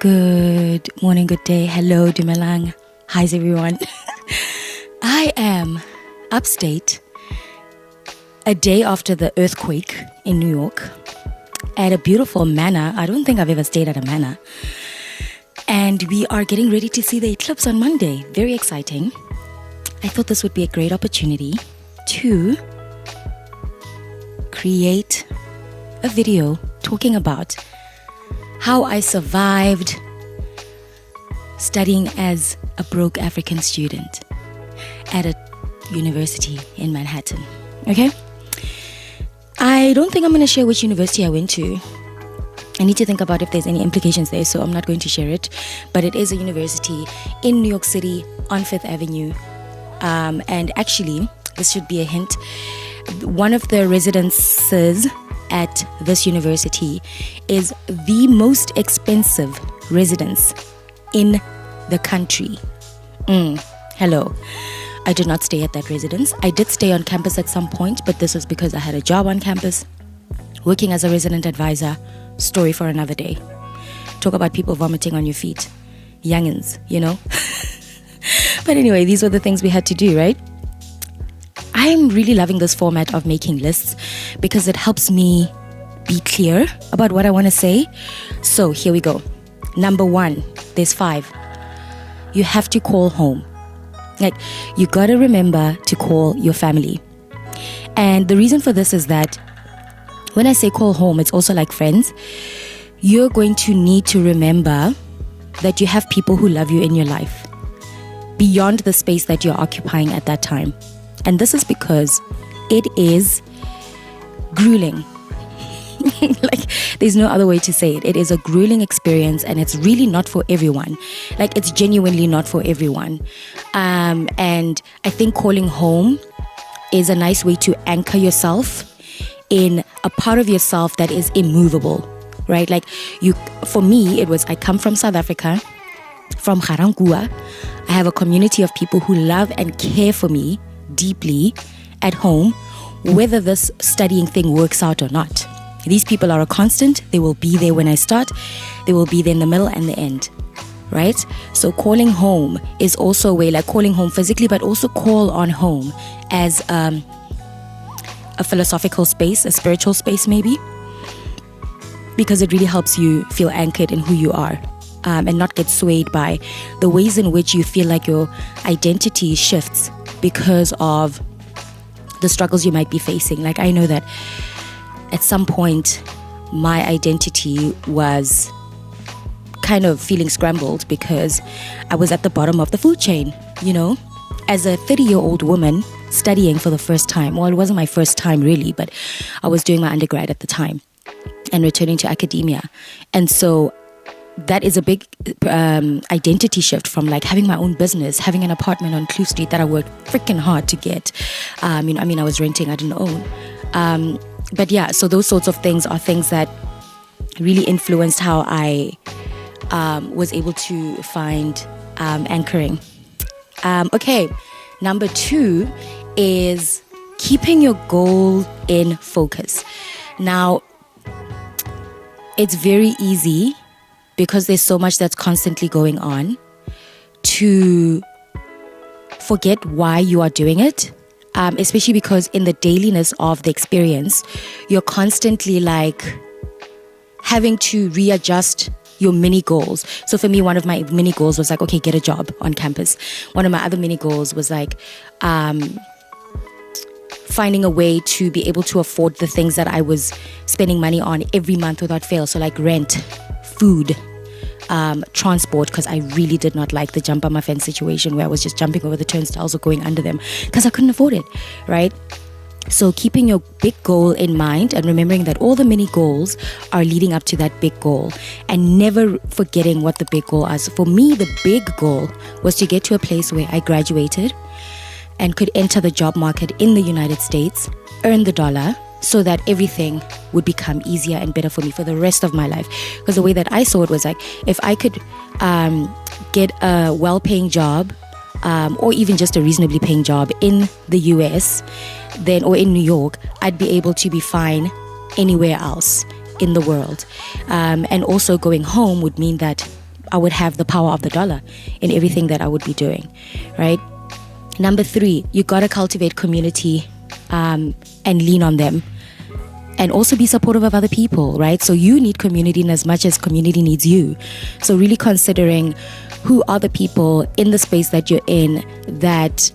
Good morning, good day. Hello, Dumelang. How's everyone? I am upstate a day after the earthquake in New York at a beautiful manor. I don't think I've ever stayed at a manor. And we are getting ready to see the eclipse on Monday. Very exciting. I thought this would be a great opportunity to create a video talking about how I survived studying as a broke African student at a university in Manhattan. Okay? I don't think I'm going to share which university I went to. I need to think about if there's any implications there, so I'm not going to share it. But it is a university in New York City on Fifth Avenue. And actually, this should be a hint. One of the residences at this university is the most expensive residence in the country. Hello. I did not stay at that residence. I did stay on campus at some point, but this was because I had a job on campus, working as a resident advisor. Story for another day. Talk about people vomiting on your feet. Youngins, you know? But anyway, these were the things we had to do, right? I'm really loving this format of making lists because it helps me be clear about what I want to say. So here we go. Number 1, there's 5. You have to call home. Like, you got to remember to call your family. And the reason for this is that when I say call home, it's also like friends. You're going to need to remember that you have people who love you in your life beyond the space that you're occupying at that time. And this is because it is grueling. Like, there's no other way to say it. It is a grueling experience, and it's really not for everyone. Like, it's genuinely not for everyone. And I think calling home is a nice way to anchor yourself in a part of yourself that is immovable, right? Like, for me, it was, I come from South Africa, from Garangua. I have a community of people who love and care for me deeply at home, whether this studying thing works out or not. These people are a constant. They will be there when I start. They will be there in the middle and the end, right? So calling home is also a way, like calling home physically, but also call on home as a philosophical space, a spiritual space maybe, because it really helps you feel anchored in who you are, and not get swayed by the ways in which you feel like your identity shifts because of the struggles you might be facing. Like, I know that at some point my identity was kind of feeling scrambled because I was at the bottom of the food chain, you know, as a 30-year-old woman studying for the first time. Well, it wasn't my first time really, but I was doing my undergrad at the time and returning to academia. And so that is a big identity shift from like having my own business, having an apartment on Kloof Street that I worked freaking hard to get. I was renting, I didn't own. But yeah, so those sorts of things are things that really influenced how I was able to find anchoring. Okay, number 2 is keeping your goal in focus. Now, it's very easy because there's so much that's constantly going on to forget why you are doing it, especially because in the dailiness of the experience, you're constantly like having to readjust your mini goals. So for me, one of my mini goals was like, okay, get a job on campus. One of my other mini goals was like finding a way to be able to afford the things that I was spending money on every month without fail. So like rent, food, transport, because I really did not like the jump on my fence situation where I was just jumping over the turnstiles or going under them because I couldn't afford it, right? So keeping your big goal in mind and remembering that all the mini goals are leading up to that big goal, and never forgetting what the big goal is. For me, the big goal was to get to a place where I graduated and could enter the job market in the United States, earn the dollar, so that everything would become easier and better for me for the rest of my life. Because the way that I saw it was like, if I could get a well-paying job, or even just a reasonably paying job in the US, then, or in New York, I'd be able to be fine anywhere else in the world. And also going home would mean that I would have the power of the dollar in everything that I would be doing, right? Number 3, you got to cultivate community and lean on them. And also be supportive of other people, right? So you need community in as much as community needs you. So really considering who are the people in the space that you're in that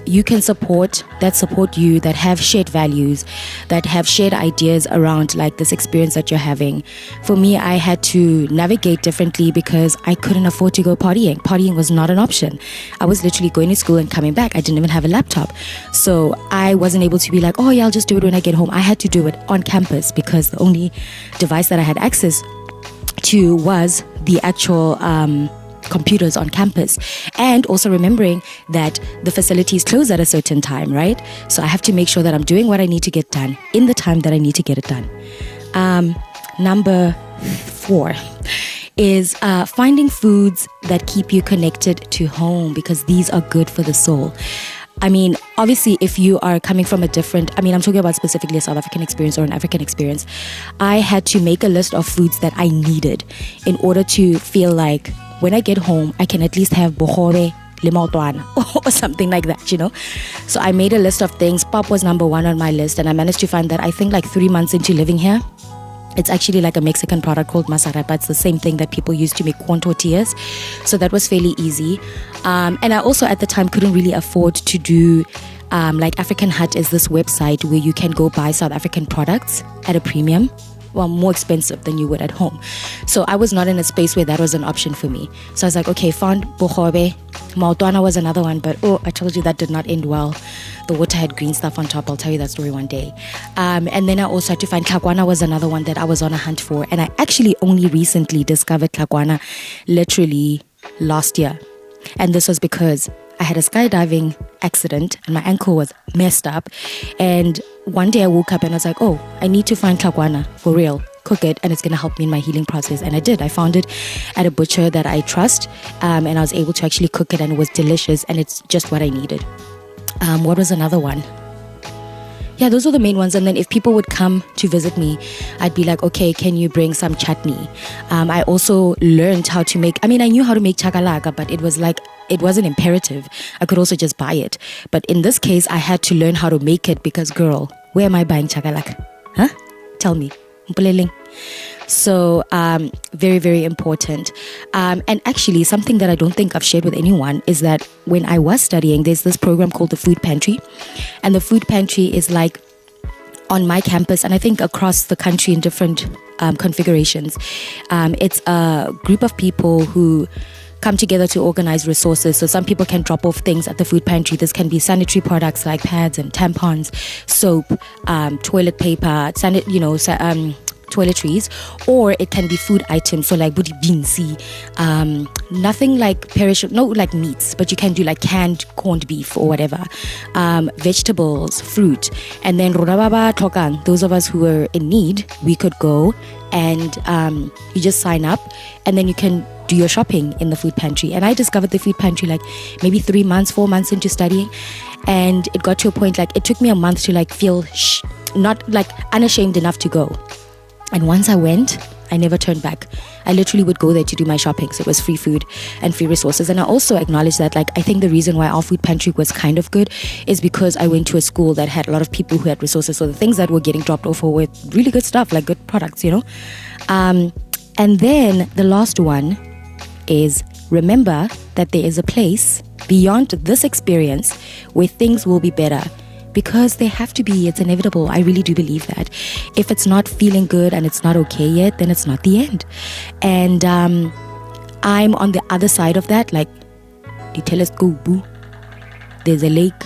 you can support, that support you, that have shared values, that have shared ideas around like this experience that you're having. For me, I had to navigate differently because I couldn't afford to go partying. Partying was not an option. I was literally going to school and coming back. I didn't even have a laptop. So I wasn't able to be like, oh yeah, I'll just do it when I get home. I had to do it on campus because the only device that I had access to was the actual computers on campus, and also remembering that the facilities close at a certain time, right? So I have to make sure that I'm doing what I need to get done in the time that I need to get it done. Number 4 is finding foods that keep you connected to home, because these are good for the soul. I mean, obviously, if you are coming from a different, I'm talking about specifically a South African experience or an African experience, I had to make a list of foods that I needed in order to feel like when I get home, I can at least have bohore, limautuana, or something like that, you know? So I made a list of things. Pop was number 1 on my list, and I managed to find that I think like 3 months into living here, it's actually like a Mexican product called masarapa. It's the same thing that people use to make corn tortillas. So that was fairly easy. And I also at the time couldn't really afford to do like African Hut is this website where you can go buy South African products at a premium. Well, more expensive than you would at home. So I was not in a space where that was an option for me. So I was like, okay, found bohobe. Maotwana was another one, but I told you that did not end well. The water had green stuff on top. I'll tell you that story one day. And then I also had to find tlakwana was another one that I was on a hunt for. And I actually only recently discovered tlakwana literally last year. And this was because I had a skydiving accident and my ankle was messed up. And one day I woke up and I was like, oh, I need to find tlakwana for real, cook it, and it's going to help me in my healing process. And I did. I found it at a butcher that I trust, and I was able to actually cook it, and it was delicious, and it's just what I needed. What was another one? Yeah, those were the main ones. And then if people would come to visit me, I'd be like, okay, can you bring some chutney? I also learned how to make, I knew how to make chakalaka, but it wasn't imperative. I could also just buy it. But in this case, I had to learn how to make it because, girl, where am I buying chakalaka? Huh? Tell me. Mpuleleng. So very, very important. And actually, something that I don't think I've shared with anyone is that when I was studying, there's this program called the Food Pantry. And the Food Pantry is like on my campus, and I think across the country in different configurations. It's a group of people who come together to organize resources. So some people can drop off things at the food pantry. This can be sanitary products like pads and tampons, soap, toilet paper, toiletries, or it can be food items, so like budi binsi, nothing like perishable, no like meats, but you can do like canned corned beef or whatever, vegetables, fruit. And then Rodababa Tokan, those of us who are in need, we could go and you just sign up and then you can do your shopping in the food pantry. And I discovered the food pantry like maybe 4 months into studying, and it got to a point like it took me a month to like feel not like unashamed enough to go. And once I went, I never turned back. I literally would go there to do my shopping. So it was free food and free resources. And I also acknowledge that like I think the reason why our food pantry was kind of good is because I went to a school that had a lot of people who had resources. So the things that were getting dropped off were really good stuff, like good products, you know. And then the last one is remember that there is a place beyond this experience where things will be better. Because they have to be, it's inevitable. I really do believe that. If it's not feeling good and it's not okay yet, then it's not the end. And I'm on the other side of that. Like, the telescope, boo. There's a lake,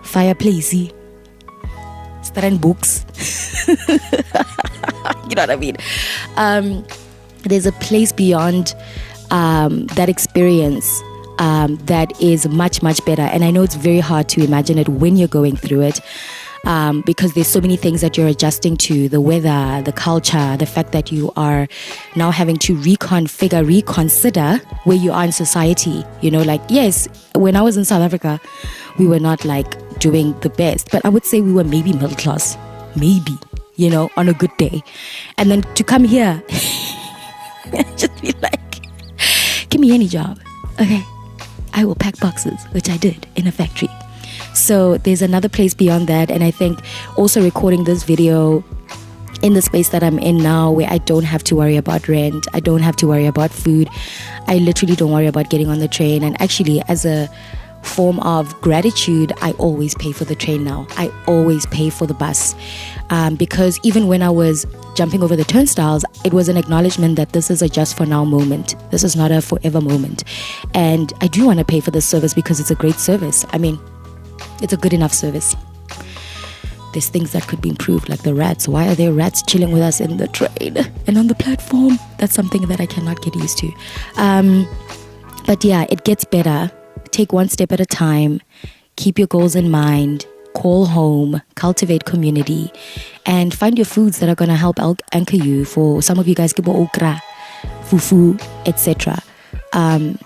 fireplace, studying books. You know what I mean? There's a place beyond that experience that is much, much better. And I know it's very hard to imagine it when you're going through it, because there's so many things that you're adjusting to, the weather, the culture, the fact that you are now having to reconsider where you are in society. You know, like, yes, when I was in South Africa, we were not like doing the best, but I would say we were maybe middle class, maybe, you know, on a good day. And then to come here, just be give me any job. Okay, I will pack boxes, which I did in a factory. So there's another place beyond that. And I think also recording this video in the space that I'm in now, where I don't have to worry about rent, I don't have to worry about food, I literally don't worry about getting on the train. And actually, as a form of gratitude, I always pay for the train now. I always pay for the bus, because even when I was jumping over the turnstiles, it was an acknowledgement that this is a just for now moment. This is not a forever moment. And I do want to pay for this service because it's a great service. I mean, it's a good enough service. There's things that could be improved, like the rats. Why are there rats chilling with us in the train and on the platform? That's something that I cannot get used to. But yeah, it gets better. Take one step at a time. Keep your goals in mind. Call home. Cultivate community. And find your foods that are going to help anchor you. For some of you guys, kibo okra, fufu, etc. I'm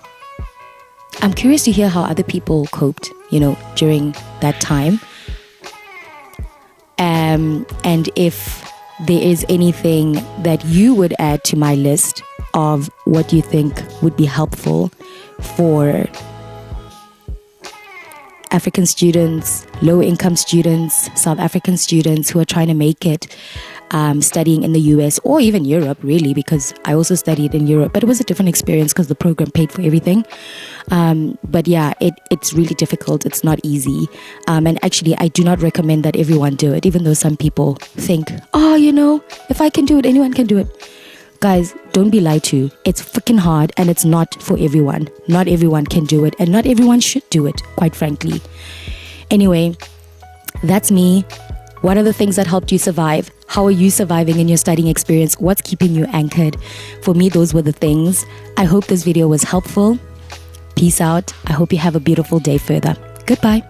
curious to hear how other people coped, during that time. And if there is anything that you would add to my list of what you think would be helpful for African students, low-income students, South African students who are trying to make it, studying in the US or even Europe, really, because I also studied in Europe, but it was a different experience because the program paid for everything. But yeah, it's really difficult. It's not easy. And actually, I do not recommend that everyone do it, even though some people think, if I can do it, anyone can do it. Guys, don't be lied to. It's freaking hard and it's not for everyone. Not everyone can do it and not everyone should do it, quite frankly. Anyway, that's me. What are the things that helped you survive? How are you surviving in your studying experience? What's keeping you anchored? For me, those were the things. I hope this video was helpful. Peace out. I hope you have a beautiful day further. Goodbye.